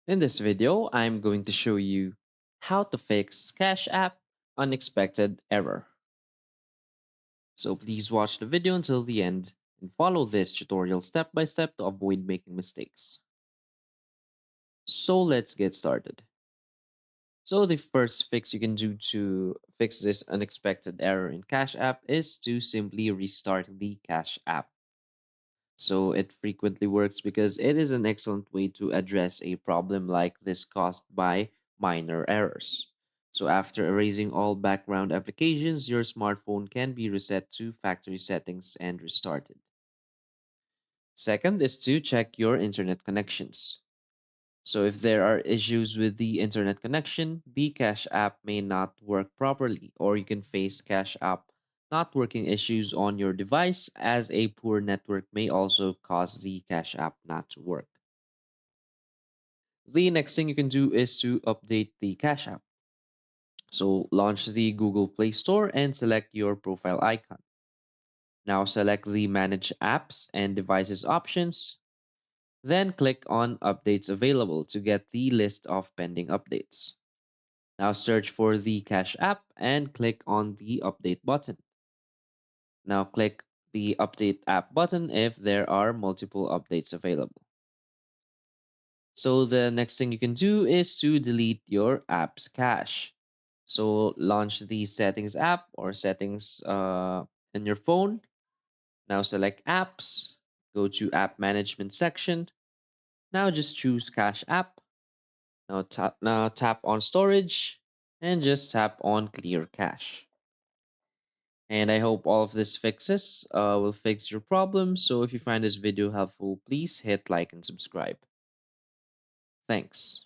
In this video, I'm going to show you how to fix Cash App unexpected error. So please watch the video until the end and follow this tutorial step by step to avoid making mistakes. So let's get started. So the first fix you can do to fix this unexpected error in Cash App is to simply restart the Cash App. So it frequently works because it is an excellent way to address a problem like this caused by minor errors. So after erasing all background applications, your smartphone can be reset to factory settings and restarted. Second is to check your internet connections. So if there are issues with the internet connection, the Cash App may not work properly, or you can face Cash App not working issues on your device, as a poor network may also cause the Cash App not to work. The next thing you can do is to update the Cash App. So launch the Google Play Store and select your profile icon. Now select the Manage Apps and Devices options. Then click on Updates Available to get the list of pending updates. Now search for the Cash App and click on the Update button. Now click the Update App button if there are multiple updates available. So the next thing you can do is to delete your app's cache. So launch the Settings app or Settings in your phone. Now select Apps, go to App Management section. Now just choose Cache App. Now tap on Storage and just tap on Clear Cache. And I hope all of this fixes will fix your problem. So if you find this video helpful, please hit like and subscribe. Thanks.